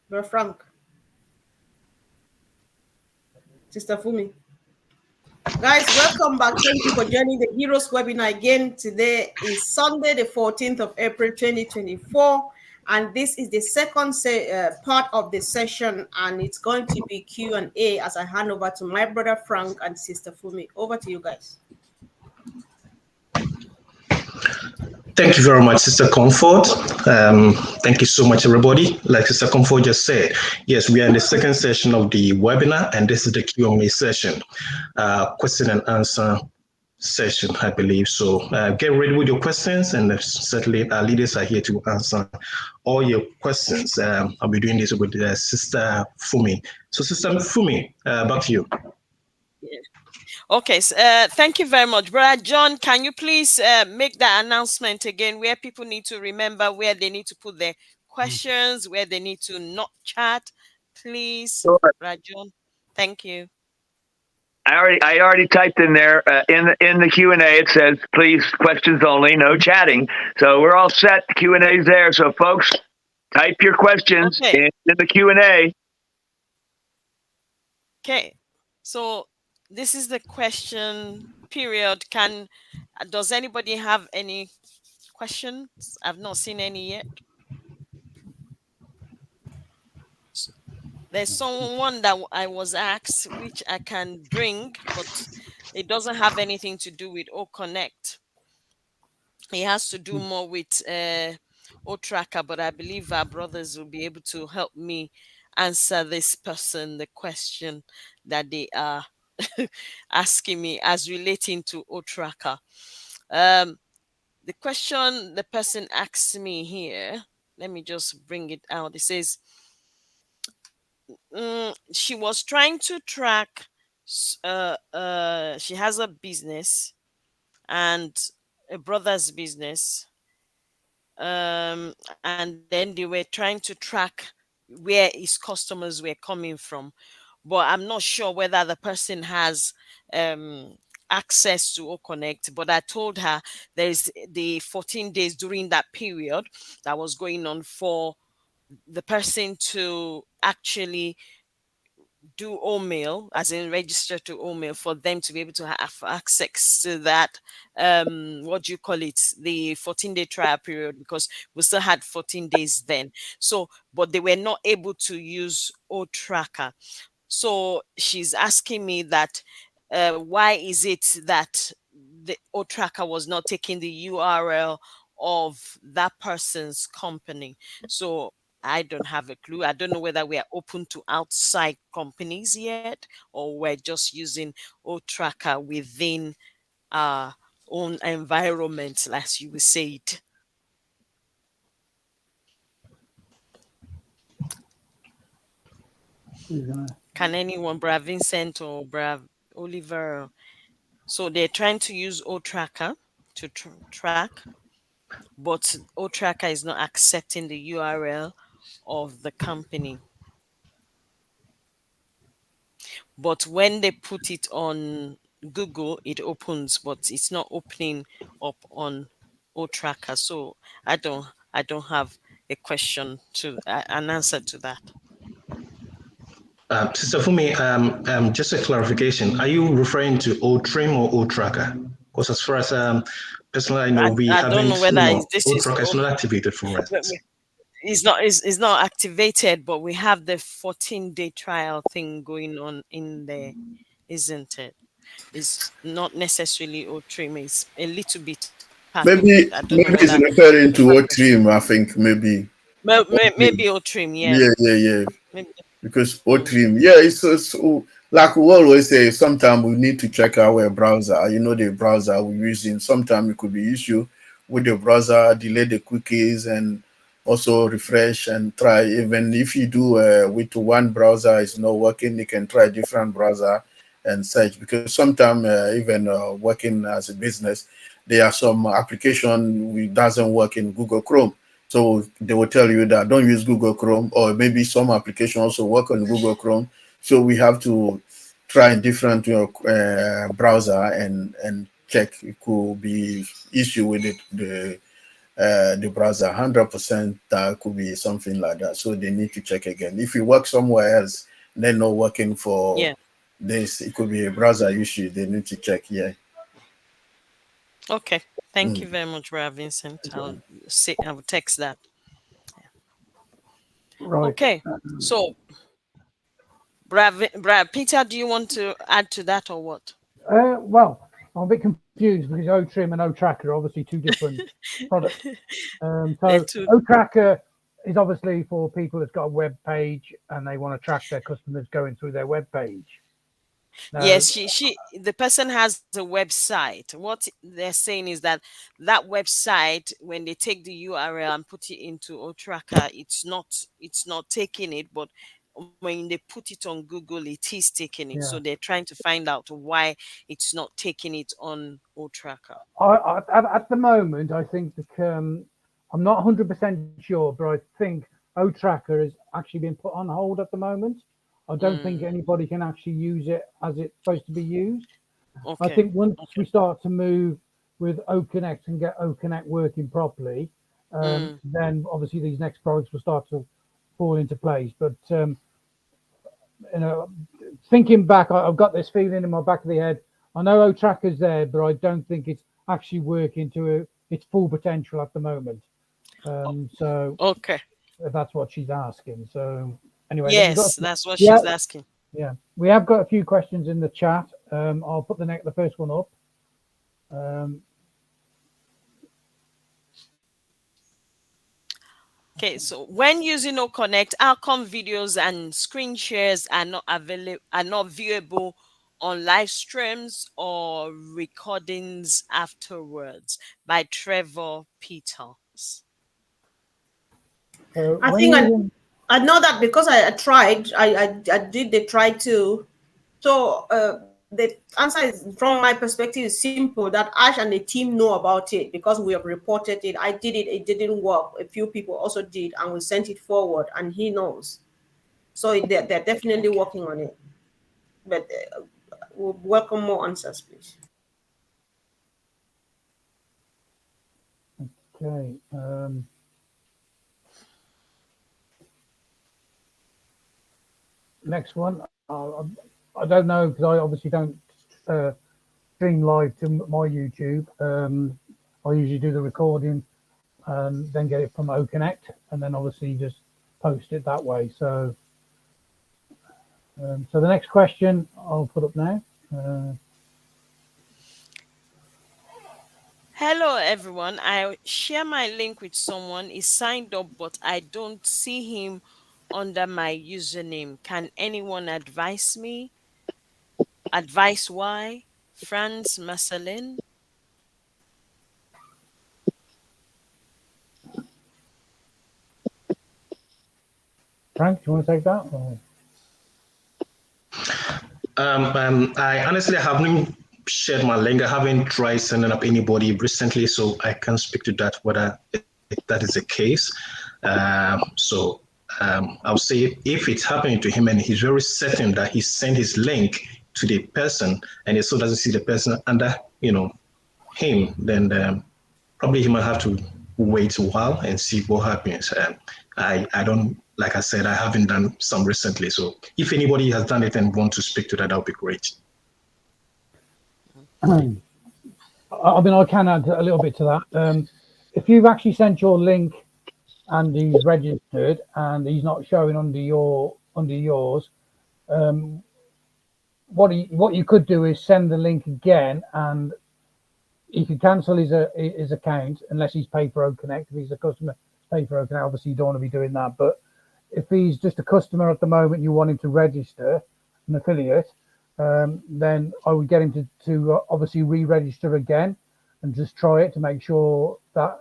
Brother Frank. Sister Fumi. Guys, welcome back. Thank you for joining the Heroes webinar again. Today is Sunday, the 14th of April, 2024. And this is the second part of the session. And it's going to be Q&A as I hand over to my brother Frank and Sister Fumi. Over to you guys. Thank you very much, Sister Comfort. Thank you so much, everybody. Like Sister Comfort just said, yes, we are in the second session of the webinar, and this is the Q&A session, question and answer session, I believe. So get ready with your questions, and certainly our leaders are here to answer all your questions. I'll be doing this with Sister Fumi. So, Sister Fumi, back to you. Yeah. Okay, so, thank you very much. Brother John, can you please make that announcement again where people need to remember where they need to put their questions, where they need to not chat, please? Sure. Brother John, thank you. I already typed in there in the Q&A. It says, please, questions only, no chatting. So we're all set. The Q&A is there. So folks, type your questions in the Q&A. Okay, so this is the question period. Does anybody have any questions? I've not seen any yet. There's someone that I was asked which I can bring, but it doesn't have anything to do with OConnect. It has to do more with OTracker, but I believe our brothers will be able to help me answer this person the question that they are asking me as relating to OTracker. The question the person asked me here, let me just bring it out. It says, she was trying to track, she has a business and a brother's business, and then they were trying to track where his customers were coming from, but I'm not sure whether the person has access to OConnect. But I told her there's the 14 days during that period that was going on for the person to actually do OMail, as in register to OMail, for them to be able to have access to that, what do you call it, the 14-day trial period, because we still had 14 days then. So, but they were not able to use OTracker. So she's asking me that why is it that the OTracker was not taking the URL of that person's company? So I don't have a clue. I don't know whether we are open to outside companies yet, or we're just using OTracker within our own environment, as you would say it. Can anyone, Brad Vincent or Brad Oliver? So they're trying to use OTracker to track, but OTracker is not accepting the URL of the company. But when they put it on Google, it opens, but it's not opening up on OTracker. So I don't have a question to an answer to that. Sister Fumi, just a clarification. Are you referring to OTrim or OTracker? Because as far as personally, I know we haven't, don't know whether OTracker is not activated for us. It's not activated, but we have the 14-day trial thing going on in there, isn't it? It's not necessarily OTrim. It's a little bit. Maybe it's referring to OTrim. I think maybe OTrim. Yeah. Maybe. Because OTrim, it's like we always say. Sometimes we need to check our browser. You know, the browser we're using. Sometimes it could be issue with the browser, delay the cookies, and also refresh and try. Even if you do with one browser is not working, you can try different browser and search. Because sometimes even working as a business, there are some application which doesn't work in Google Chrome. So they will tell you that don't use Google Chrome, or maybe some application also work on Google Chrome. So we have to try different browser and check. It could be issue with the the browser 100%. That could be something like that. So they need to check again. If you work somewhere else, they're not working for this, it could be a browser issue. They need to check. Yeah. Okay. Thank you very much, Brother Vincent. I will text that. Right. Okay. So, Brad Peter, do you want to add to that or what? Well, I'm a bit confused because OTrim and OTracker are obviously two different products. So OTracker is obviously for people that's got a web page and they want to track their customers going through their web page. Now, yes, the person has a website. What they're saying is that website, when they take the URL and put it into OTracker, it's not taking it, but when they put it on Google, it is taking it. So they're trying to find out why it's not taking it on OTracker. At the moment, I think I'm not 100% sure, but I think OTracker has actually been put on hold at the moment. I don't think anybody can actually use it as it's supposed to be used. Okay. I think once we start to move with OConnect and get OConnect working properly, then obviously these next products will start to fall into place. But thinking back, I've got this feeling in my back of the head. I know OTracker's there, but I don't think it's actually working to its full potential at the moment. So that's what she's asking. So anyway, yes, that's what she's asking. Yeah, we have got a few questions in the chat. I'll put the first one up. Okay, so when using OConnect, outcome videos and screen shares are not viewable on live streams or recordings afterwards, by Trevor Peters. I think I know that because I tried. I did the try too. So the answer is, from my perspective, is simple, that Ash and the team know about it because we have reported it. I did it, it didn't work. A few people also did, and we sent it forward, and he knows. So they're definitely working on it. But we'll welcome more answers, please. Okay. Next one. I don't know, because I obviously don't stream live to my YouTube. I usually do the recording and then get it from OConnect, and then obviously just post it that way. So, so the next question I'll put up now. Hello, everyone. I share my link with someone. He's signed up, but I don't see him under my username. Can anyone advise me? Advice why? Franz Marcelin. Frank, do you want to take that? Or? I honestly haven't shared my link. I haven't tried sending up anybody recently, so I can't speak to that, whether that is the case. So I'll say if it's happening to him and he's very certain that he sent his link to the person and he still doesn't see the person under, him, then probably he might have to wait a while and see what happens. I don't, like I said, I haven't done some recently. So if anybody has done it and want to speak to that would be great. I mean, I can add a little bit to that. If you've actually sent your link and he's registered and he's not showing under yours, what you could do is send the link again, and he could cancel his account unless he's paid for OConnect. If he's a customer paid for OConnect, obviously you don't want to be doing that. But if he's just a customer at the moment, you want him to register an affiliate, then I would get him to obviously re-register again and just try it to make sure that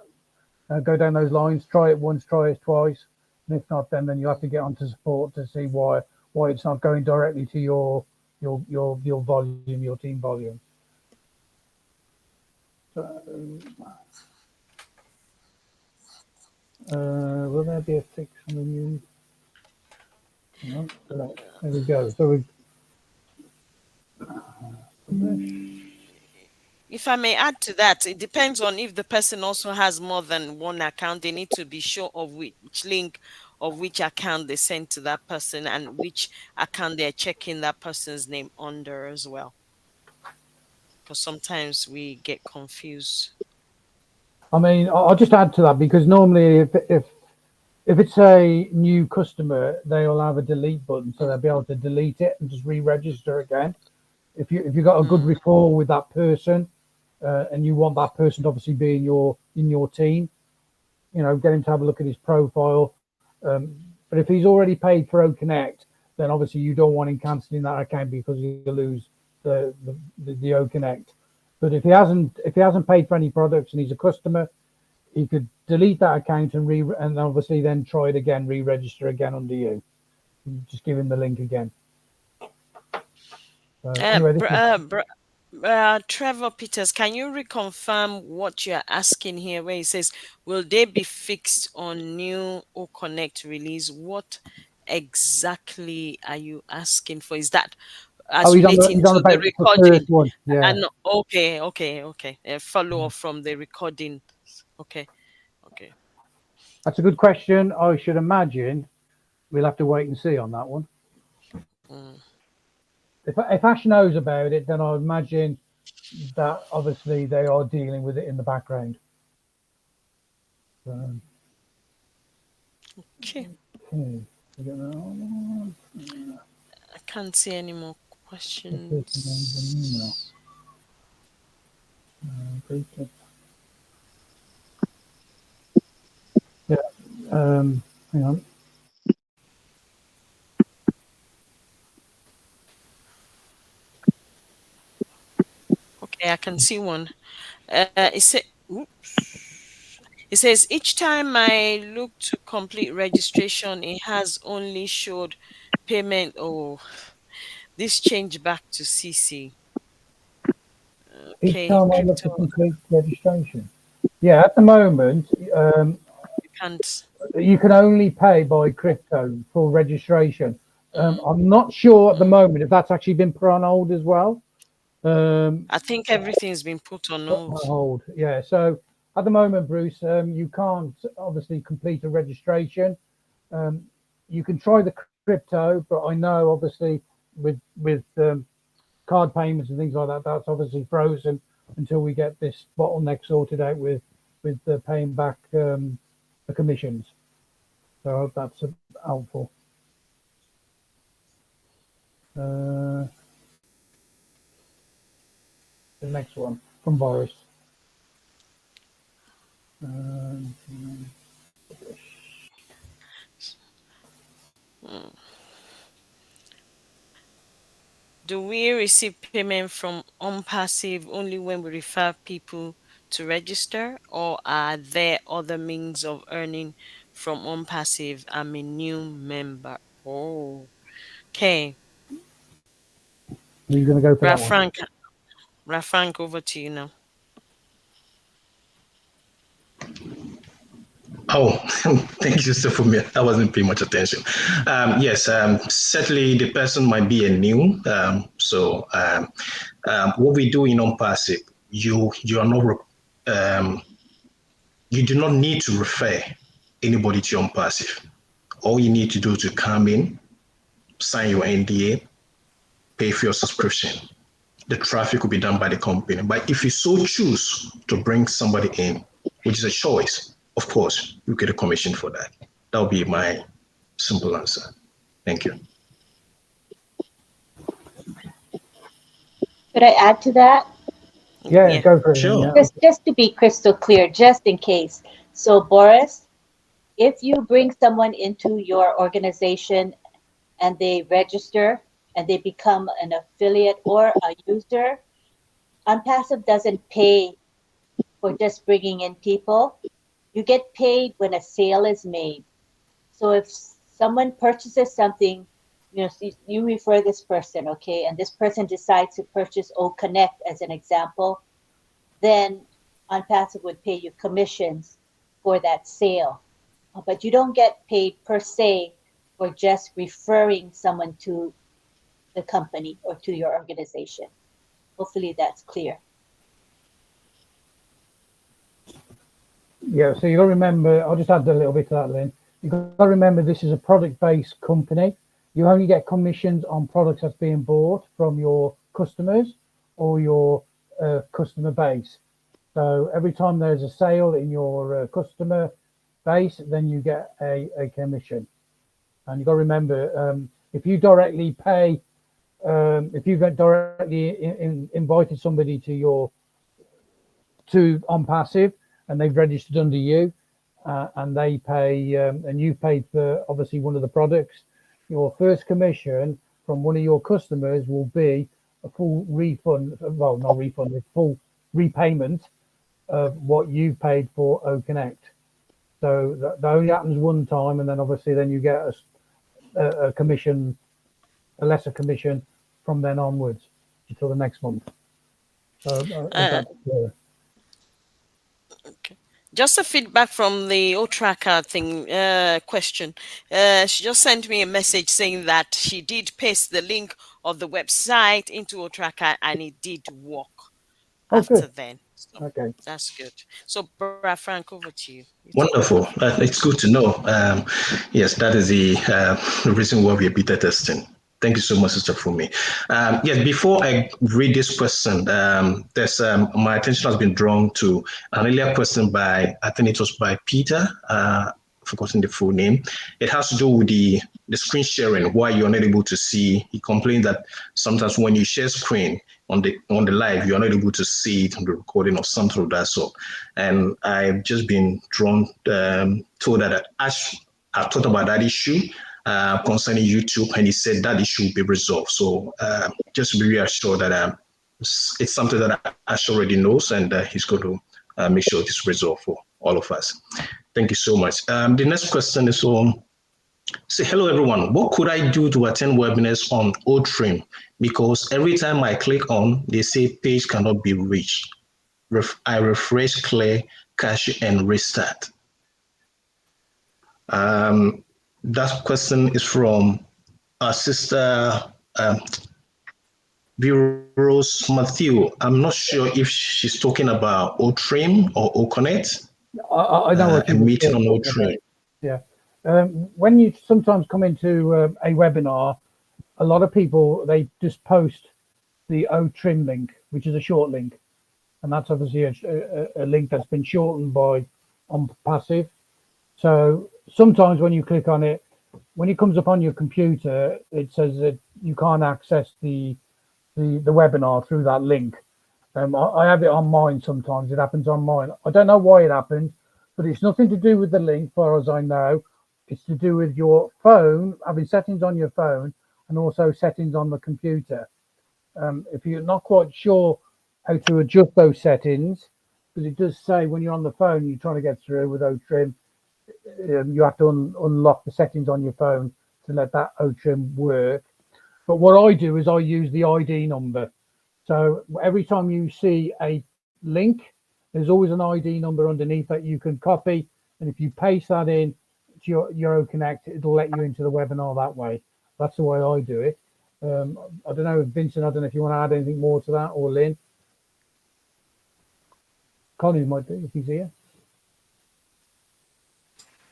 go down those lines. Try it once, try it twice, and if not, then you have to get onto support to see why it's not going directly to your volume, your team volume. Will there be a fix on the news? No, there we go. So If I may add to that, it depends on if the person also has more than one account. They need to be sure of which link of which account they send to that person and which account they're checking that person's name under as well. Because sometimes we get confused. I mean, I'll just add to that because normally if it's a new customer, they'll have a delete button, so they'll be able to delete it and just re-register again. If you've got a good rapport with that person, and you want that person to obviously be in your team, get him to have a look at his profile. But if he's already paid for OConnect, then obviously you don't want him cancelling that account because you lose the OConnect. But if he hasn't paid for any products and he's a customer, he could delete that account and obviously then try it again, re-register again under you. Just give him the link again. Anyway, Trevor Peters, can you reconfirm what you're asking here where he says, will they be fixed on new OConnect release? What exactly are you asking for? Is that as relating to the recording? One. Yeah. And okay. A follow-up from the recording. Okay. That's a good question. I should imagine we'll have to wait and see on that one. If Ash knows about it, then I imagine that obviously they are dealing with it in the background. Okay. I can't see any more questions. Yeah. Hang on. Okay, I can see one. It says each time I look to complete registration, it has only showed payment. Oh, this changed back to CC. Okay, each time I look to complete registration. Yeah, at the moment, you can't. You can only pay by crypto for registration. I'm not sure at the moment if that's actually been put on hold as well. I think everything's been put on hold. Yeah. So at the moment, Bruce, you can't obviously complete a registration. You can try the crypto, but I know obviously with card payments and things like that, that's obviously frozen until we get this bottleneck sorted out with paying back the commissions. So I hope that's helpful. The next one from Boris. Do we receive payment from OnPassive only when we refer people to register, or are there other means of earning from OnPassive? I'm a new member. Oh, okay. You're going to go for that one. Rafrank, over to you now. Oh, thank you, Sister Fumi. I wasn't paying much attention. Yes, certainly the person might be a new. What we do in OnPassive, you are not you do not need to refer anybody to OnPassive. All you need to do to come in, sign your NDA, pay for your subscription. The traffic will be done by the company. But if you so choose to bring somebody in, which is a choice, of course, you get a commission for that. That would be my simple answer. Thank you. Could I add to that? Yeah. Go for it. Sure. Just to be crystal clear, just in case. So, Boris, if you bring someone into your organization and they register and they become an affiliate or a user, OnPassive doesn't pay for just bringing in people. You get paid when a sale is made. So if someone purchases something, you refer this person, okay, and this person decides to purchase OConnect as an example, then OnPassive would pay you commissions for that sale. But you don't get paid per se for just referring someone to the company or to your organization. Hopefully that's clear. Yeah, so you got to remember, I'll just add a little bit to that, Lynn. You got to remember this is a product-based company. You only get commissions on products that's being bought from your customers or your customer base. So every time there's a sale in your customer base, then you get a commission. And you got to remember, if you directly pay, if you've directly invited somebody to OnPassive and they've registered under you, and they pay, and you've paid for obviously one of the products, your first commission from one of your customers will be a full refund, well, not refund, a full repayment of what you paid for OConnect. So that only happens one time, and then obviously then you get a commission, a lesser commission from then onwards until the next month. So that's clear. Okay. Just a feedback from the O-Tracker thing question. She just sent me a message saying that she did paste the link of the website into O-Tracker and it did work after Good. then. So Okay. that's good. So, Brad Frank, over to you. Wonderful. It's good to know. Yes, that is the reason why we are beta testing. Thank you so much, Sister Fumi. Yes, before I read this question, there's my attention has been drawn to an earlier question by, I think it was by Peter, forgotten the full name. It has to do with the screen sharing, why you're not able to see. He complained that sometimes when you share screen on the live, you're not able to see it on the recording or something of that sort. And I've just been drawn, told that I've thought about that issue concerning YouTube, and he said that issue will be resolved. So just to be reassured that it's something that Ash already knows, and he's going to make sure it's resolved for all of us. Thank you so much. The next question is say, hello everyone. What could I do to attend webinars on OTrim? Because every time I click on, they say page cannot be reached. I refresh, clear, cache, and restart. That question is from our sister Rose Matthew. I'm not sure if she's talking about OTrim or OConnect. I know what a meeting on OTrim. Yeah. When you sometimes come into a webinar, a lot of people, they just post the OTrim link, which is a short link. And that's obviously a link that's been shortened by OnPassive. So sometimes when you click on it, when it comes up on your computer, it says that you can't access the webinar through that link. I have it on mine sometimes. It happens on mine. I don't know why it happens, but it's nothing to do with the link, as far as I know. It's to do with your phone, having settings on your phone and also settings on the computer. If you're not quite sure how to adjust those settings, because it does say when you're on the phone, you're trying to get through with OTrim, you have to unlock the settings on your phone to let that OTrim work. But what I do is I use the ID number. So every time you see a link, there's always an ID number underneath that you can copy. And if you paste that in to your OConnect, it'll let you into the webinar that way. That's the way I do it. I don't know, Vincent, I don't know if you want to add anything more to that, or Lynn. Colin might do if he's here.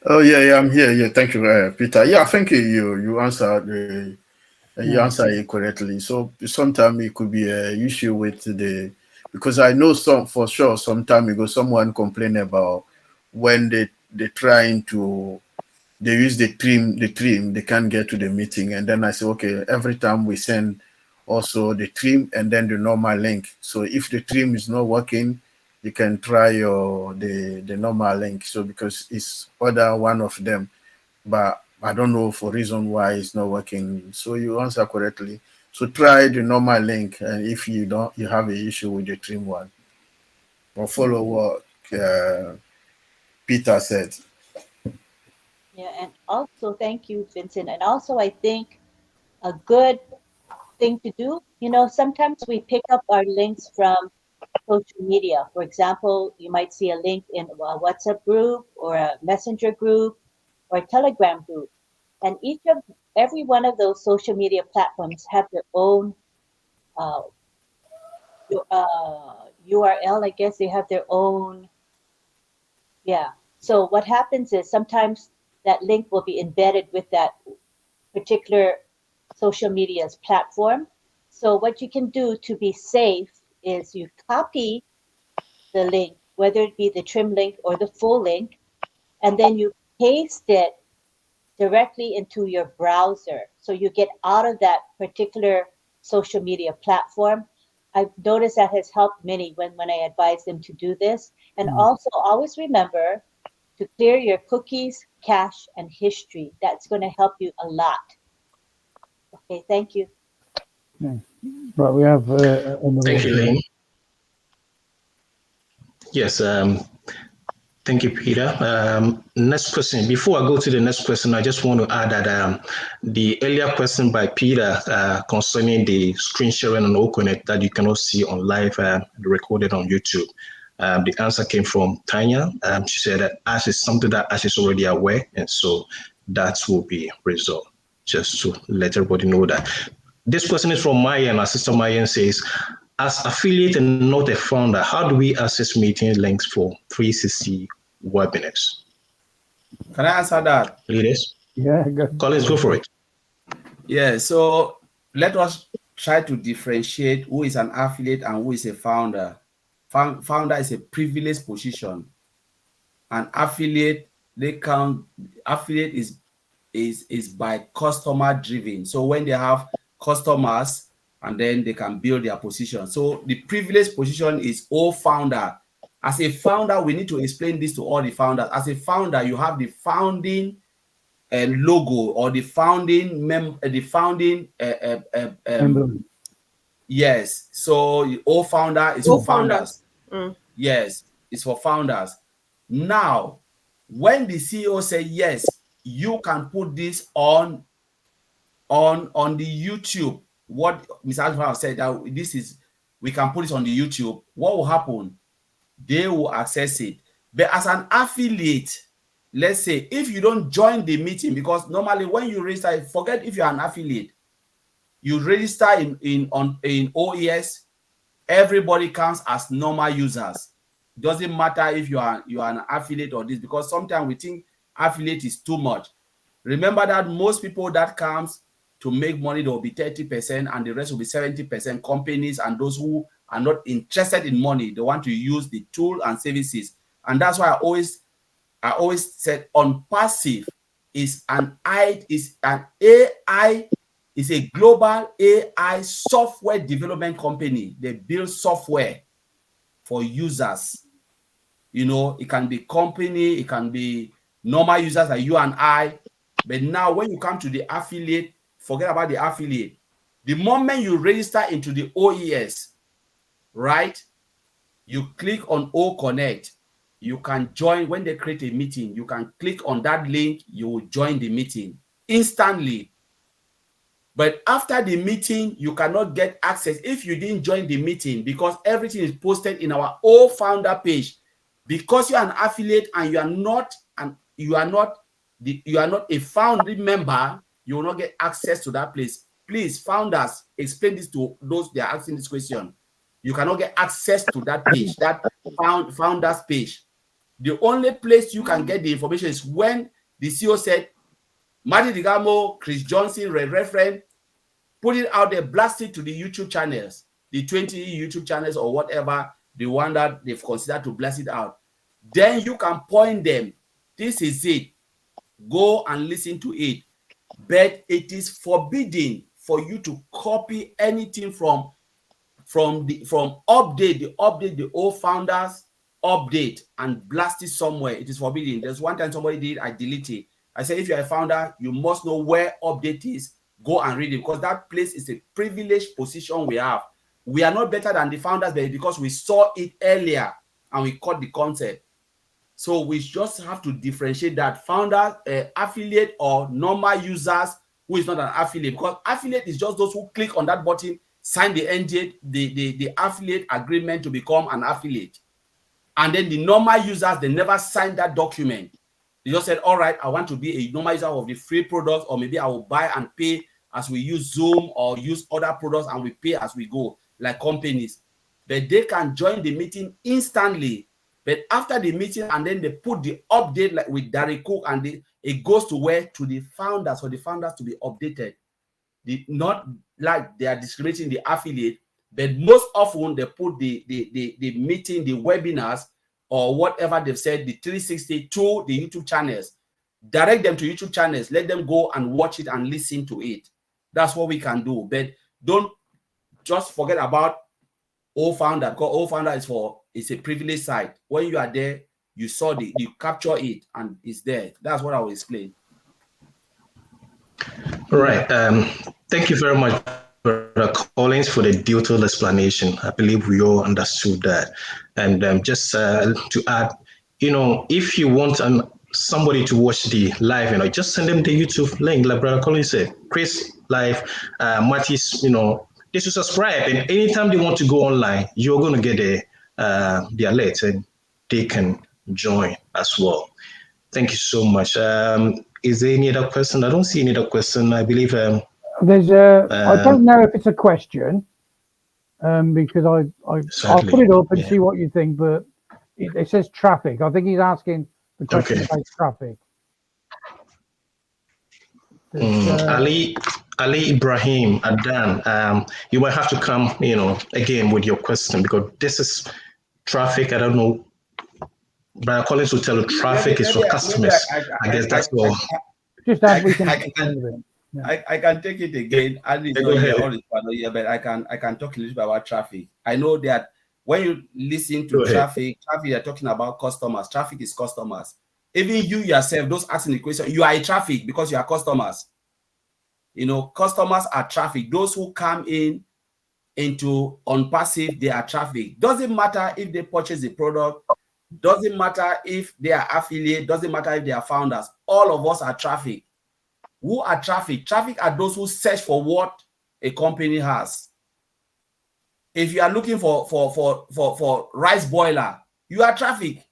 Oh yeah, I'm here. Yeah, thank you, Peter. Yeah, I think you answered you answered it correctly. So sometimes it could be an issue with because I know for sure some time ago someone complained about when they trying to use the trim, they can't get to the meeting, and then I say, okay, every time we send also the trim and then the normal link. So if the trim is not working, you can try the normal link. So because it's other one of them, but I don't know for reason why it's not working. So you answer correctly. So try the normal link, and if you have an issue with the trim one, or follow what Peter said. Yeah, and also thank you, Vincent. And also, I think a good thing to do, sometimes we pick up our links from social media. For example, you might see a link in a WhatsApp group or a Messenger group or a Telegram group. And every one of those social media platforms have their own URL. I guess they have their own Yeah. So what happens is sometimes that link will be embedded with that particular social media's platform. So what you can do to be safe is you copy the link, whether it be the trim link or the full link, and then you paste it directly into your browser. So you get out of that particular social media platform. I've noticed that has helped many when I advise them to do this. And also always remember to clear your cookies, cache, and history. That's going to help you a lot. Okay, thank you. Yeah. Right, we have another Thank one. you, Lynn. Yes, thank you, Peter. Next question. Before I go to the next question, I just want to add that the earlier question by Peter concerning the screen sharing on OConnect that you cannot see on live recorded on YouTube. The answer came from Tanya. She said that Ash is something that Ash is already aware, and so that will be resolved. Just to let everybody know that. This question is from Mayan. Our sister Mayan says, as affiliate and not a founder, how do we access meeting links for 360 webinars? Can I answer that? Leaders? Yeah, go. Collins, go for it. Yeah, so let us try to differentiate who is an affiliate and who is a founder. Founder is a privileged position. An affiliate, affiliate is by customer driven. So when they have customers, and then they can build their position. So the privileged position is all founder. As a founder, we need to explain this to all the founders. As a founder, you have the founding logo or the founding yes. So all founder is for founders. Yes, it's for founders. Now, when the CEO say yes, you can put this on the YouTube. What Mr. Alpha said that this is, we can put it on the YouTube. What will happen? They will access it. But as an affiliate, let's say if you don't join the meeting, because normally when you register, forget if you're an affiliate, you register in OES, everybody counts as normal users. Doesn't matter if you are an affiliate or this, because sometimes we think affiliate is too much. Remember that most people that comes to make money, there will be 30% and the rest will be 70% companies and those who are not interested in money. They want to use the tool and services. And that's why I always said OnPassive is an AI, is a global AI software development company. They build software for users. You know, it can be company, it can be normal users like you and I. But now when you come to the affiliate, forget about the affiliate. The moment you register into the OES, right? You click on O Connect. You can join when they create a meeting. You can click on that link. You will join the meeting instantly. But after the meeting, you cannot get access if you didn't join the meeting, because everything is posted in our O founder page. Because you are an affiliate and you are not a founding member, you will not get access to that place. Please, founders, explain this to those that are asking this question. You cannot get access to that page, that founders page. The only place you can get the information is when the CEO said, Marty Digamo, Chris Johnson, Reverend, put it out there, blast it to the YouTube channels, the 20 YouTube channels or whatever, the one that they've considered to blast it out. Then you can point them. This is it. Go and listen to it. But it is forbidden for you to copy anything from update the old founders update and blast it somewhere. It is forbidden. There's one time somebody did, I deleted it. I said, if you're a founder, you must know where update is. Go and read it, because that place is a privileged position we have. We are not better than the founders, but because we saw it earlier and we caught the concept. So we just have to differentiate that founder, affiliate, or normal users who is not an affiliate, because affiliate is just those who click on that button, sign the NDA, the affiliate agreement to become an affiliate. And then the normal users, they never signed that document. They just said, all right, I want to be a normal user of the free products, or maybe I will buy and pay as we use Zoom or use other products and we pay as we go, like companies. But they can join the meeting instantly. But after the meeting, and then they put the update like with Derek Cook, and it goes to where? To the founders, for the founders to be updated. Not like they are discriminating the affiliate, but most often they put the meeting, the webinars, or whatever they've said, the 360 to the YouTube channels. Direct them to YouTube channels. Let them go and watch it and listen to it. That's what we can do. But don't just forget about OFounder, because OFounder it's a privileged site. When you are there, you saw you capture it and it's there. That's what I will explain. All right. Thank you very much, Brother Collins, for the detailed explanation. I believe we all understood that. And just to add, if you want somebody to watch the live, just send them the YouTube link, like Brother Collins said. Chris live, Mattis, they should subscribe. And anytime they want to go online, you're going to get the alert, and they can join as well. Thank you so much. Is there any other question? I don't see any other question. I believe there's I don't know if it's a question, because I'll put it up and see what you think. But it says traffic. I think he's asking the question about traffic. Ali Ibrahim Adan, you might have to come, again with your question, because this is traffic. I don't know. Brother Collins will tell you traffic is for customers. I guess that's all. Just that we can. I can take it again. And it's not here, all is here, but I can talk a little bit about traffic. I know that when you listen to traffic, you're talking about customers. Traffic is customers. Even you yourself, those asking the question, you are a traffic because you are customers. Customers are traffic. Those who come into OnPassive, they are traffic. Doesn't matter if they purchase the product. Doesn't matter if they are affiliate. Doesn't matter if they are founders. All of us are traffic. Who are traffic? Traffic are those who search for what a company has. If you are looking for rice boiler, you are traffic.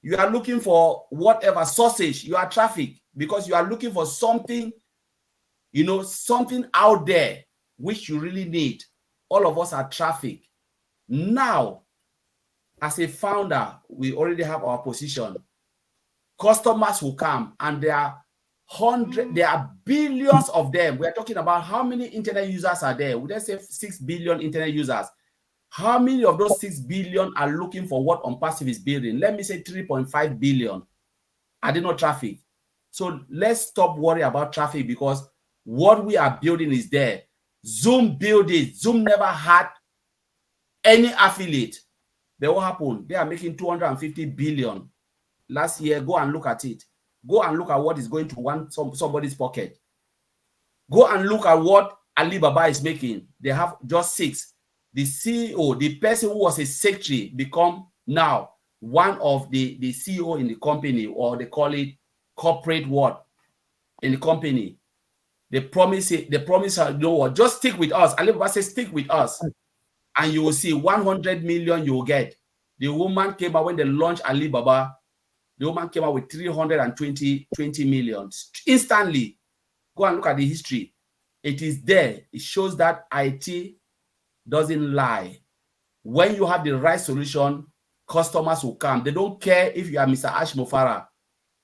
You are looking for whatever sausage, you are traffic, because you are looking for something, something out there which you really need. All of us are traffic. Now, as a founder, we already have our position. Customers will come, and there are billions of them. We are talking about how many internet users are there. Would I say 6 billion internet users? How many of those 6 billion are looking for what OnPassive is building? Let me say 3.5 billion. Are they not traffic? So let's stop worrying about traffic, because what we are building is there. Zoom built it. Zoom never had any affiliate. Then what happened? They are making 250 billion last year. Go and look at it. Go and look at what is going to somebody's pocket. Go and look at what Alibaba is making. They have just 6. The CEO, the person who was a secretary, become now one of the CEO in the company, or they call it corporate what in the company. They promise her, what? Just stick with us. Alibaba says, stick with us, and you will see 100 million you will get. The woman came out when they launched Alibaba. The woman came out with 320 million instantly. Go and look at the history. It is there. It shows that IT doesn't lie. When you have the right solution, customers will come. They don't care if you are Mr. Ash Mufareh.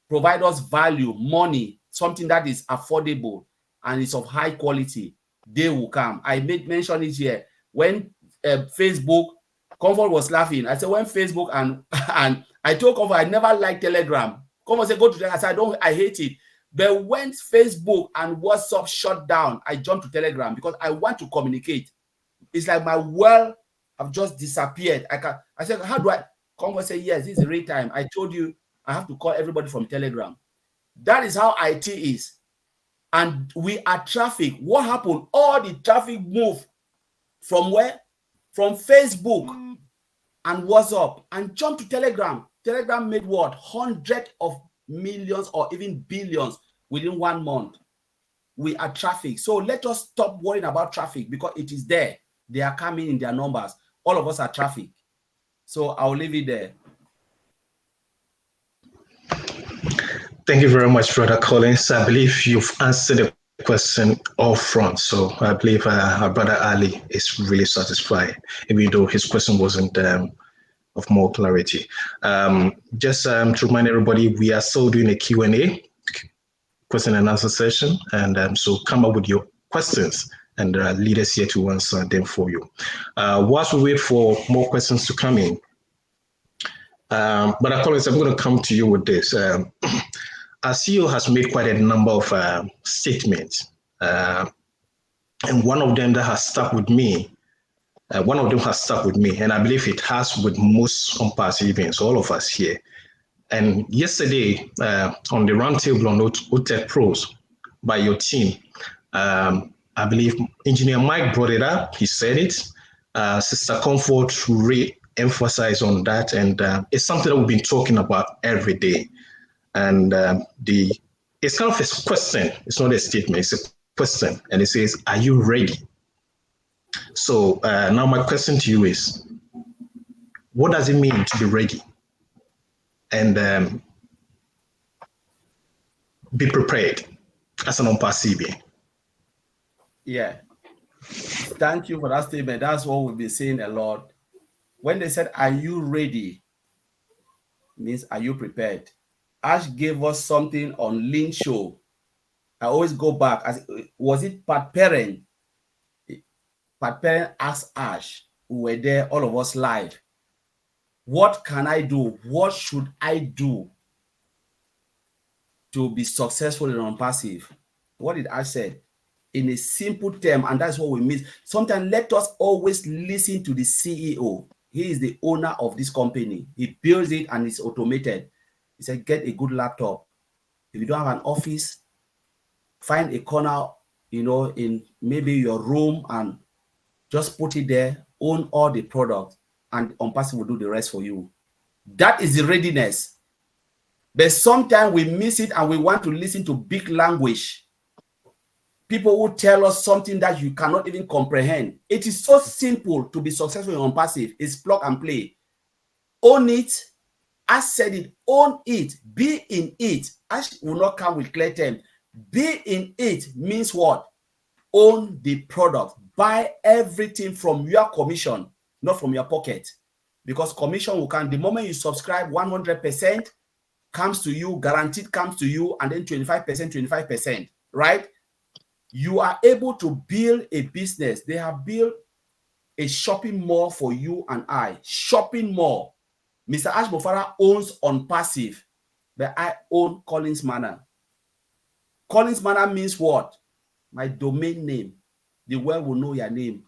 Provide us value, money, something that is affordable and is of high quality. They will come. I mention it here. When Facebook, Comfort was laughing. I said, when Facebook and I told Comfort I never liked Telegram. Comfort said, go to Telegram. I said, I hate it. But when Facebook and WhatsApp shut down, I jumped to Telegram because I want to communicate. It's like my world have just disappeared. I said, how do I? Comfort said, yes, this is real time. I told you I have to call everybody from Telegram. That is how IT is. And we are traffic. What happened? All the traffic moved from where? From Facebook and WhatsApp and jumped to Telegram. Telegram made what? Hundreds of millions or even billions within 1 month. We are traffic. So let us stop worrying about traffic because it is there. They are coming in their numbers. All of us are traffic. So I'll leave it there. Thank you very much, Brother Collins. I believe you've answered the question all front. So I believe our brother Ali is really satisfied, even though his question wasn't of more clarity. Just to remind everybody, we are still doing a Q&A, question and answer session, and so come up with your questions, and there are leaders here to answer them for you. Whilst we wait for more questions to come in, but Collins, I'm going to come to you with this. Our CEO has made quite a number of statements, and one of them that has stuck with me. And I believe it has with most OnPassive events, all of us here. And yesterday, on the roundtable on OTech Pros by your team, I believe Engineer Mike brought it up. He said it. Sister Comfort re-emphasized on that, and it's something that we've been talking about every day. And it's kind of a question. It's not a statement. It's a question, and it says, "Are you ready?" So now my question to you is, what does it mean to be ready? And be prepared as an OnPassive. Yeah. Thank you for that statement. That's what we've been saying a lot. When they said, "Are you ready?" means, are you prepared? Ash gave us something on Lean Show. I always go back. Was it Pat Perrin? Pat Perrin asked Ash, who were there, all of us live, what can I do? What should I do to be successful in OnPassive? What did Ash say? In a simple term, and that's what we miss. Sometimes let us always listen to the CEO. He is the owner of this company. He builds it and it's automated. He said, get a good laptop. If you don't have an office, find a corner, in maybe your room and just put it there, own all the products, and OnPassive will do the rest for you. That is the readiness. But sometimes we miss it and we want to listen to big language. People who tell us something that you cannot even comprehend. It is so simple to be successful in OnPassive. It's plug and play. Own it. I said it. Own it. Be in it. I will not come with clear terms. Be in it means what? Own the product. Buy everything from your commission, not from your pocket. Because commission will come. The moment you subscribe, 100% comes to you, guaranteed comes to you, and then 25%, right? You are able to build a business. They have built a shopping mall for you and I. Shopping mall. Mr. Ash Mufareh owns OnPassive, but I own Collins Manor. Collins Manor means what? My domain name. The world will know your name.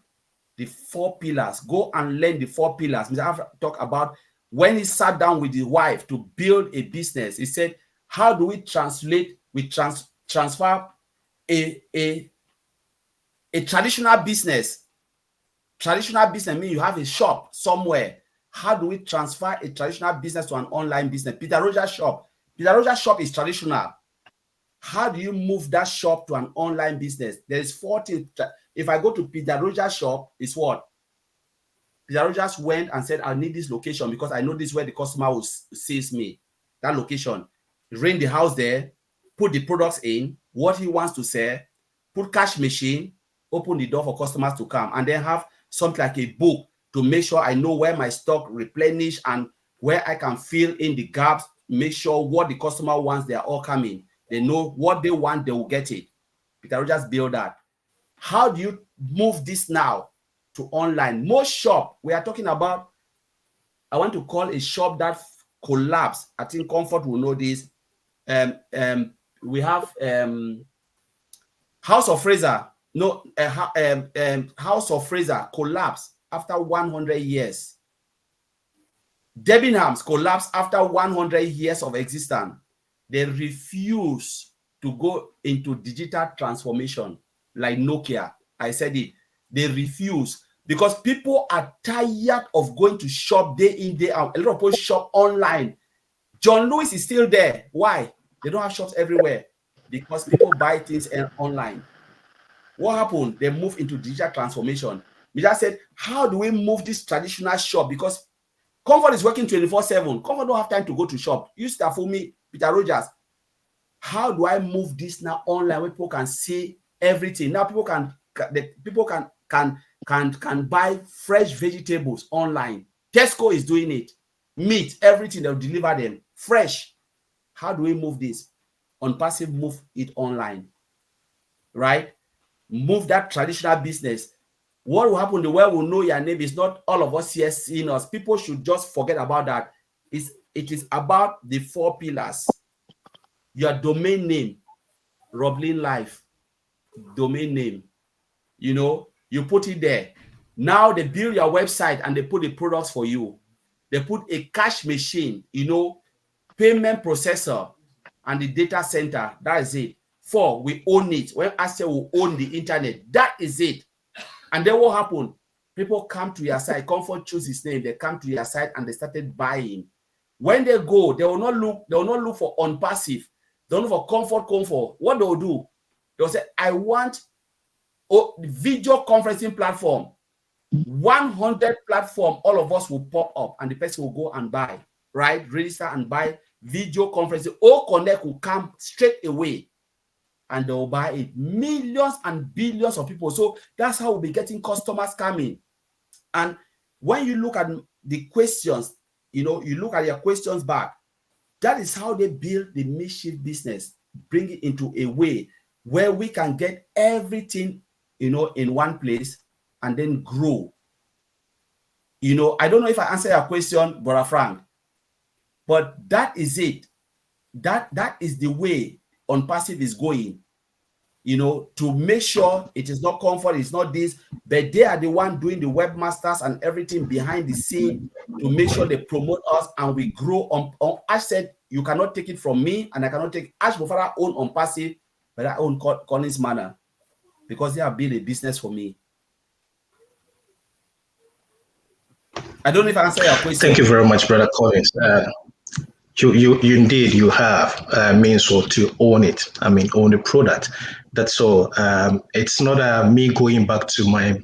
The 4 pillars. Go and learn the 4 pillars. Mr. Ash talk about when he sat down with his wife to build a business. He said, how do we translate? We transfer a traditional business. Traditional business means you have a shop somewhere. How do we transfer a traditional business to an online business? Peter Rogers shop. Peter Rogers shop is traditional. How do you move that shop to an online business? There's 40. If I go to Peter Rogers shop, it's what? Peter Rogers went and said, I need this location because I know this is where the customer will sees me. That location. Rent the house there, put the products in, what he wants to sell, put cash machine, open the door for customers to come, and then have something like a book to make sure I know where my stock replenish and where I can fill in the gaps, make sure what the customer wants, they are all coming. They know what they want, they will get it. Peter Rogers built that. How do you move this now to online? Most shop, we are talking about, I want to call a shop that collapsed. I think Comfort will know this. We have House of Fraser. No, House of Fraser collapsed after 100 years. Debenhams collapsed after 100 years of existence. They refuse to go into digital transformation like Nokia. I said it. They refuse because people are tired of going to shop day in, day out. A lot of people shop online. John Lewis is still there. Why? They don't have shops everywhere because people buy things online. What happened? They moved into digital transformation. We just said, how do we move this traditional shop? Because Comfort is working 24/7. Comfort don't have time to go to shop. You start for me, Peter Rogers. How do I move this now online where people can see everything? Now people can buy fresh vegetables online. Tesco is doing it. meat, everything, they'll deliver them fresh. How do we move this? OnPassive move it online, right? Move that traditional business. What will happen? The world will know your name. Is not all of us here seeing us. People should just forget about that. It is about the 4 pillars. Your domain name, Roblin Life, domain name. You know, you put it there. Now they build your website and they put the products for you. They put a cash machine, you know, payment processor, and the data center. That is it. 4, we own it. When I say we own the internet, that is it. And then what happened? People come to your site. Comfort choose his name. They come to your site and they started buying. When they go, they will not look for OnPassive. They will look for comfort. What they will do? They will say, I want video conferencing platform. 100 platform, all of us will pop up and the person will go and buy, right? Register and buy video conferencing. All Connect will come straight away and they will buy it. Millions and billions of people. So that's how we'll be getting customers coming. And when you look at the questions, you know, you look at your questions back, that is how they build the makeshift business, bring it into a way where we can get everything, you know, in one place and then grow. You know, I don't know if I answer your question, Brother Frank, but that is it. That is the way OnPassive is going, you know, to make sure it is not comfort, it's not this, but they are the one doing the webmasters and everything behind the scene to make sure they promote us and we grow on. Ash said, you cannot take it from me and I cannot take Ash Mufareh own OnPassive, but I own Collins Manor because they have built a business for me. I don't know if I answer your question. Thank you very much, Brother Collins. You indeed, you have means to own it. I mean, own the product. That's all. It's not me going back to my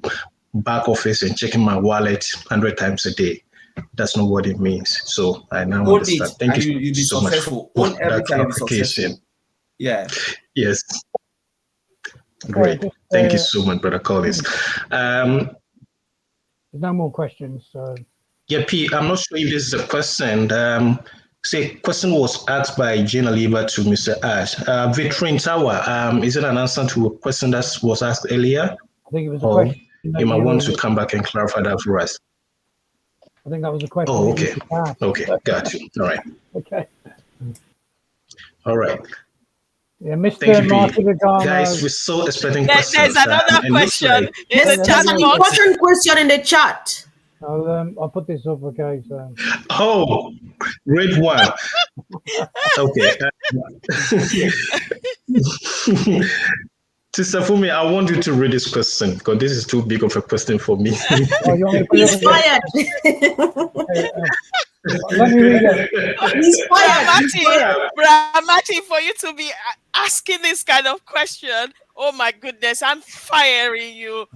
back office and checking my wallet 100 times a day. That's not what it means. So I now own understand. It, Thank you be so successful. much Own for every that time you be clarification. successful. Yeah. Yes. Great. Thank you so much, Brother Collins. There's no more questions. So. Yeah, P, I'm not sure if this is a question. Question was asked by Jane Aliva to Mr. Ash. Vitrin Tower, is it an answer to a question that was asked earlier? I think it was a question. You might want to come back and clarify that for us. I think that was a question. Oh, okay. Okay, got you. All right. Okay. All right. Yeah, Mr. Martin guys, we're so expecting questions. There's another question in the chat box. Important question in the chat. I'll put this up, okay? So. Oh, great one. Okay. Sister Fumi, I want you to read this question because this is too big of a question for me. He's fired. Let me read it. He's fired. Martin, for you to be asking this kind of question, oh my goodness, I'm firing you.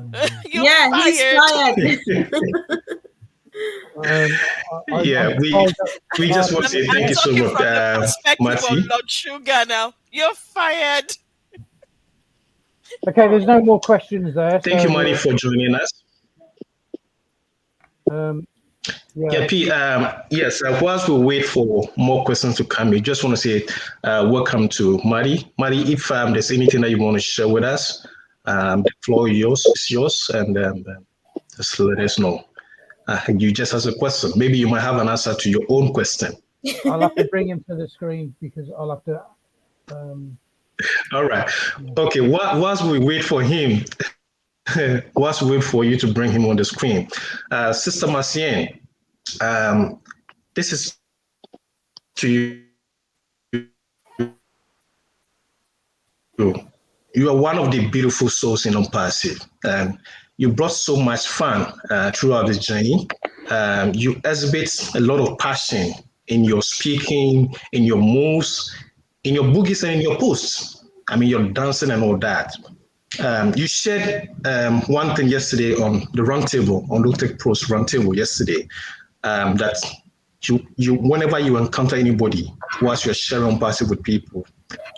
You're fired. He's fired. We just want to say thank you so much, from the perspective Matthew. of Lord Sugar now. You're fired. Okay, there's no more questions there. Thank you, Marty, for joining us. P, yes, whilst we wait for more questions to come, I just want to say welcome to Marty. Marty, if there's anything that you want to share with us, the floor is yours, and just let us know. You just ask a question. Maybe you might have an answer to your own question. I'll have to bring him to the screen because I'll have to... All right. Okay, whilst we wait for him, whilst we wait for you to bring him on the screen, Sister Marcienne, this is to you. You are one of the beautiful souls in OnPassive. You brought so much fun throughout this journey. You exhibit a lot of passion in your speaking, in your moves, in your boogies, and in your posts. I mean, your dancing and all that. You shared one thing yesterday on the roundtable, on Look Pro's roundtable yesterday, that you whenever you encounter anybody whilst you're sharing OnPassive with people,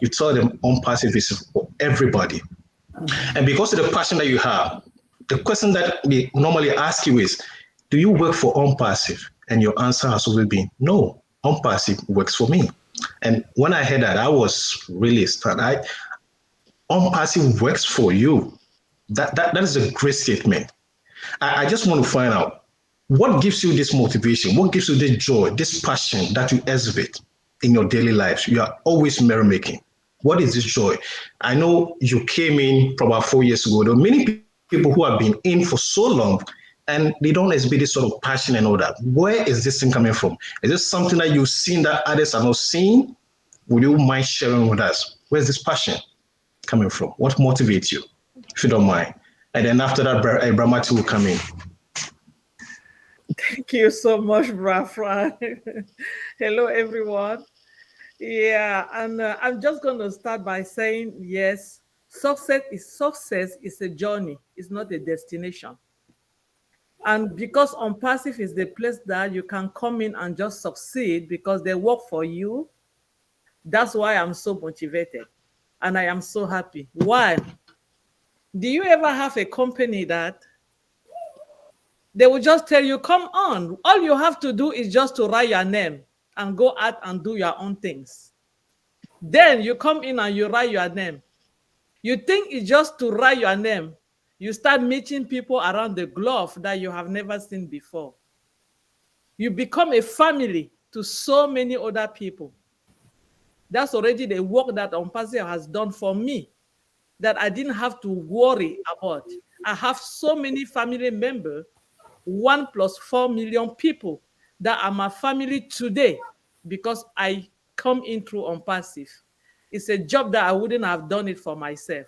you tell them OnPassive is for everybody. And because of the passion that you have, the question that we normally ask you is, do you work for OnPassive? And your answer has always been, no, OnPassive works for me. And when I heard that, I was really stunned. OnPassive works for you. That is a great statement. I just want to find out, what gives you this motivation? What gives you this joy, this passion that you exhibit in your daily lives? You are always merrymaking. What is this joy? I know you came in probably 4 years ago. There are many people who have been in for so long and they don't exhibit this sort of passion and all that. Where is this thing coming from? Is this something that you've seen that others are not seeing? Would you mind sharing with us? Where's this passion coming from? What motivates you, if you don't mind? And then after that, Bramati will come in. Thank you so much, Brafran. Hello, everyone. Yeah, and I'm just going to start by saying, yes, success is a journey. It's not a destination. And because OnPassive is the place that you can come in and just succeed because they work for you, that's why I'm so motivated. And I am so happy. Why? Do you ever have a company that they will just tell you, come on, all you have to do is just to write your name and go out and do your own things. Then you come in and you write your name. You think it's just to write your name. You start meeting people around the globe that you have never seen before. You become a family to so many other people. That's already the work that OnPassive has done for me that I didn't have to worry about. I have so many family members, 1+4 million people that are my family today because I come in through OnPassive. It's a job that I wouldn't have done it for myself.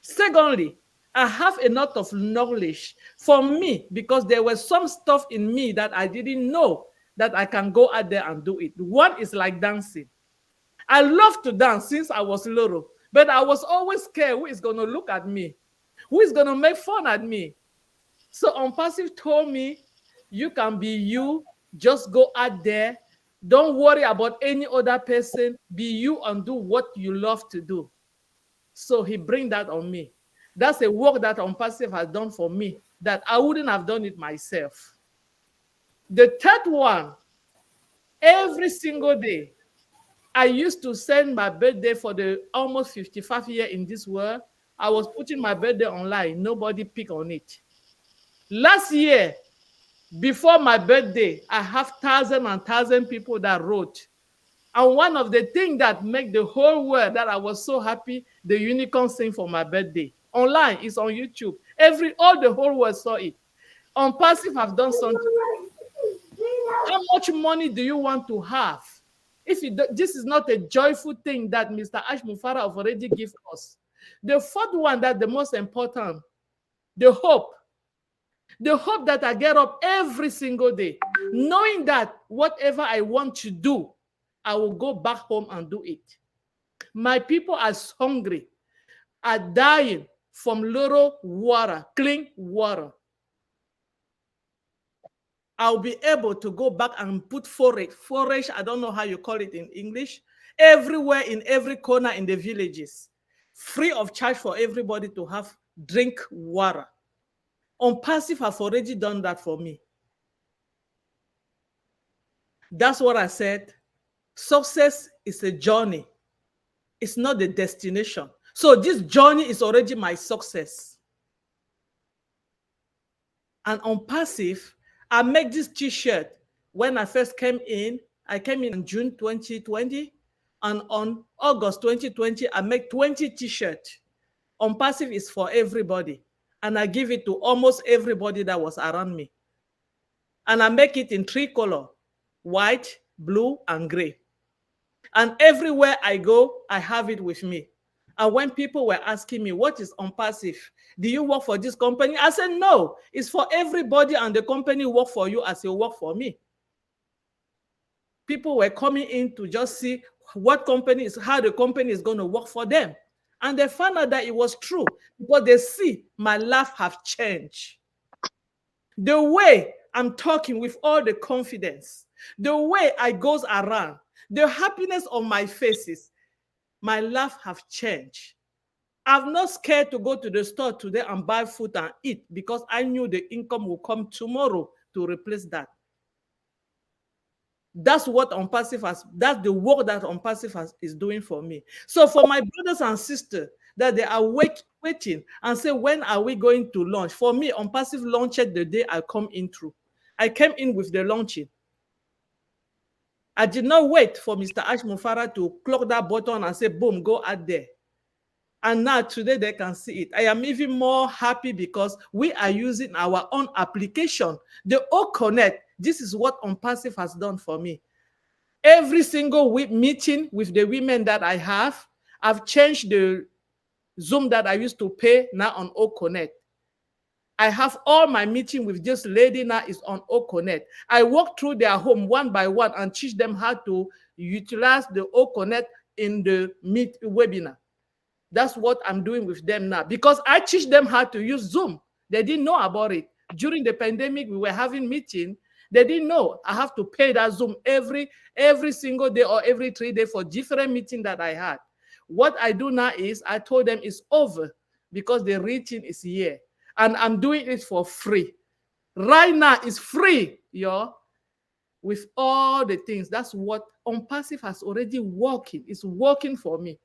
Secondly, I have a lot of knowledge for me because there was some stuff in me that I didn't know that I can go out there and do it. One is like dancing. I love to dance since I was little, but I was always scared who is going to look at me, who is going to make fun at me. So OnPassive told me, you can be you, just go out there. Don't worry about any other person. Be you and do what you love to do. So he bring that on me. That's a work that OnPassive has done for me that I wouldn't have done it myself. The third one, every single day, I used to send my birthday for the almost 55 years in this world. I was putting my birthday online. Nobody picked on it. Last year, before my birthday, I have thousands and thousands of people that wrote. And one of the things that make the whole world that I was so happy, the unicorn sing for my birthday. Online, it's on YouTube. All the whole world saw it. OnPassive have done something. How much money do you want to have? If this is not a joyful thing that Mr. Mufareh have already given us. The fourth one, that the most important, the hope. The hope that I get up every single day, knowing that whatever I want to do, I will go back home and do it. My people are hungry, are dying from little water, clean water. I'll be able to go back and put forage, I don't know how you call it in English, everywhere in every corner in the villages, free of charge for everybody to have drink water. OnPassive have already done that for me. That's what I said. Success is a journey. It's not the destination. So this journey is already my success. And OnPassive, I make this t-shirt. When I first came in, I came in June 2020. And on August 2020, I make 20 t-shirts. OnPassive is for everybody. And I give it to almost everybody that was around me. And I make it in 3 colors, white, blue, and gray. And everywhere I go, I have it with me. And when people were asking me, what is OnPassive? Do you work for this company? I said, no, it's for everybody, and the company work for you as you work for me. People were coming in to just see what company is, how the company is going to work for them. And they found out that it was true because they see my life have changed. The way I'm talking with all the confidence, the way I goes around, the happiness on my faces, my life have changed. I'm not scared to go to the store today and buy food and eat because I knew the income will come tomorrow to replace that. That's what OnPassive has, that's the work that OnPassive is doing for me. So for my brothers and sisters that they are waiting and say, when are we going to launch? For me, OnPassive launched the day I come in through. I came in with the launching. I did not wait for Mr. Mufareh to click that button and say, boom, go out there. And now today they can see it. I am even more happy because we are using our own application, the OConnect. This is what OnPassive has done for me. Every single week meeting with the women that I have, I've changed the Zoom that I used to pay now on OConnect. I have all my meeting with this lady now is on OConnect. I walk through their home one by one and teach them how to utilize the OConnect in the Meet webinar. That's what I'm doing with them now because I teach them how to use Zoom. They didn't know about it. During the pandemic, we were having meeting. They didn't know I have to pay that Zoom every single day or every 3 days for different meeting that I had. What I do now is I told them it's over because the reaching is here. And I'm doing it for free. Right now, it's free, yo. With all the things. That's what OnPassive has already working. It's working for me.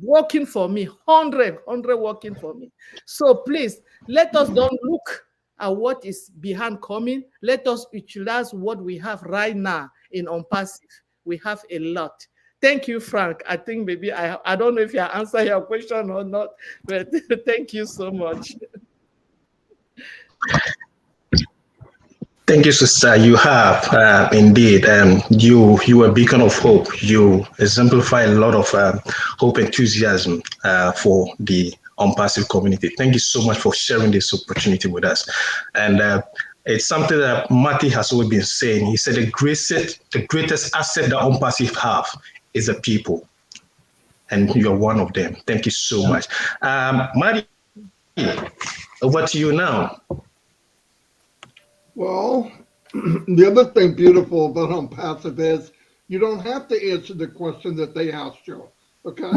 Working for me. 100 working for me. So please, let us don't look at what is behind coming. Let us utilize what we have right now in OnPassive. We have a lot. Thank you, Frank. I think maybe I don't know if I answer your question or not, but thank you so much. Thank you, sister. You have indeed. You are a beacon of hope. You exemplify a lot of hope, enthusiasm for the OnPassive community. Thank you so much for sharing this opportunity with us. And it's something that Marty has always been saying. He said the greatest asset that OnPassive have is the people. And you're one of them. Thank you so much. Marty, over to you now. Well, the other thing beautiful about OnPassive is you don't have to answer the question that they asked you. Okay,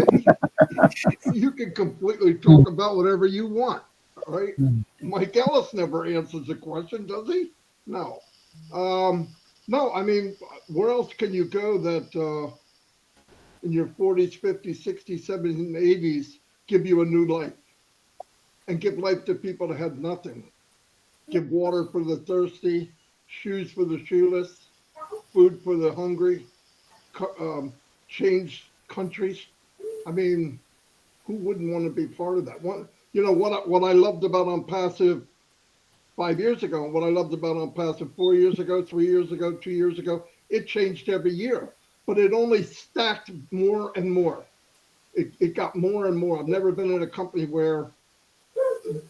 you can completely talk about whatever you want. All right, Mike Ellis never answers a question, does he? No. No, I mean, where else can you go that in your 40s, 50s, 60s, 70s, and 80s give you a new life and give life to people that had nothing? Give water for the thirsty, shoes for the shoeless, food for the hungry, change countries. I mean, who wouldn't want to be part of that? You know, what I loved about OnPassive 5 years ago, and what I loved about OnPassive 4 years ago, 3 years ago, 2 years ago, it changed every year, but it only stacked more and more. It got more and more. I've never been in a company where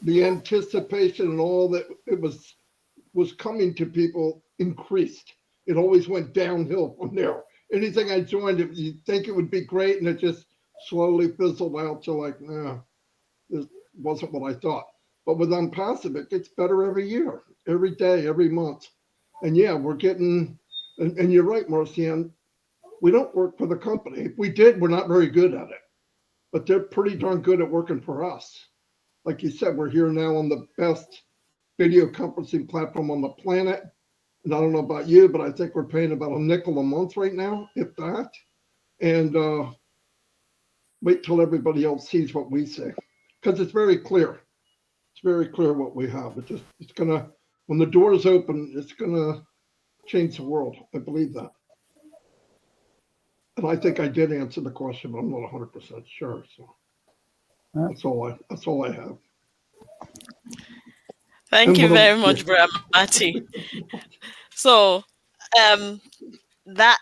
the anticipation and all that it was coming to people increased. It always went downhill from there. Anything I joined, if you think it would be great, and it just slowly fizzled out to like, nah, this wasn't what I thought. But with OnPassive, it gets better every year, every day, every month. And yeah, we're getting, and you're right, Marcian, we don't work for the company. If we did, we're not very good at it. But they're pretty darn good at working for us. Like you said, we're here now on the best video conferencing platform on the planet. And I don't know about you, but I think we're paying about a nickel a month right now, if that. And wait till everybody else sees what we say. Because it's very clear. It's very clear what we have. It's gonna, when the doors open, it's gonna change the world. I believe that. And I think I did answer the question, but I'm not 100% sure. So that's all I have. Thank you very much, Brother Marty. So that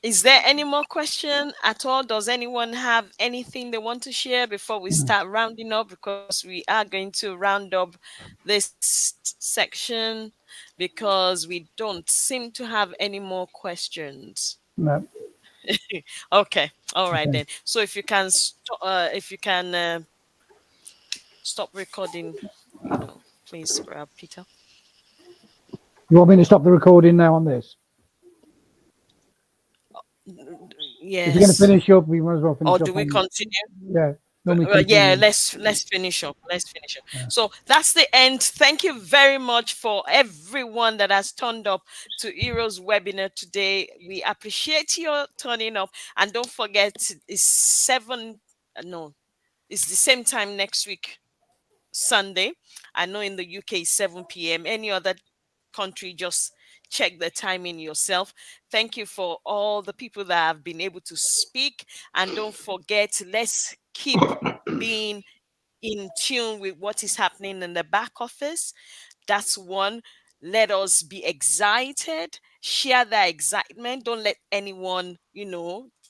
is there any more question at all? Does anyone have anything they want to share before we start rounding up? Because we are going to round up this section because we don't seem to have any more questions. No. Okay. All right Okay. then. So if you can stop recording, please, Peter. You want me to stop the recording now on this? Yes. If you're going to finish up, we might as well finish up. Or do we continue? Yeah. Yeah, let's finish up. Let's finish up. Yeah. So that's the end. Thank you very much for everyone that has turned up to Heroes webinar today. We appreciate your turning up, and don't forget it's it's the same time next week, Sunday. I know in the UK it's 7 p.m. Any other country, just check the timing yourself. Thank you for all the people that have been able to speak. And don't forget, let's keep being in tune with what is happening in the back office. That's one. Let us be excited. Share that excitement. Don't let anyone,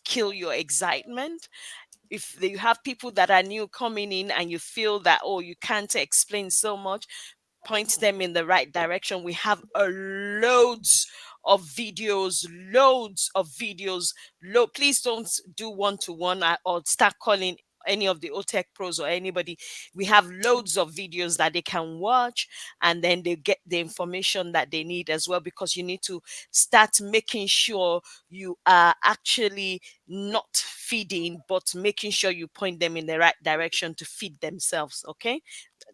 kill your excitement. If you have people that are new coming in and you feel that, oh, you can't explain so much, point them in the right direction. We have loads of videos, Please don't do one-to-one or start calling any of the OTech pros or anybody. We have loads of videos that they can watch, and then they get the information that they need as well, because you need to start making sure you are actually not feeding, but making sure you point them in the right direction to feed themselves. Okay,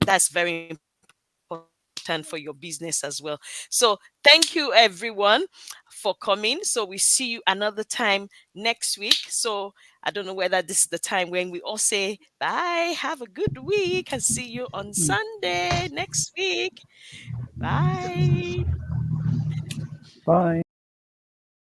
that's very important for your business as well. So thank you everyone for coming. So we see you another time next week. So I don't know whether this is the time when we all say bye, have a good week, and see you on Sunday next week. Bye. Bye.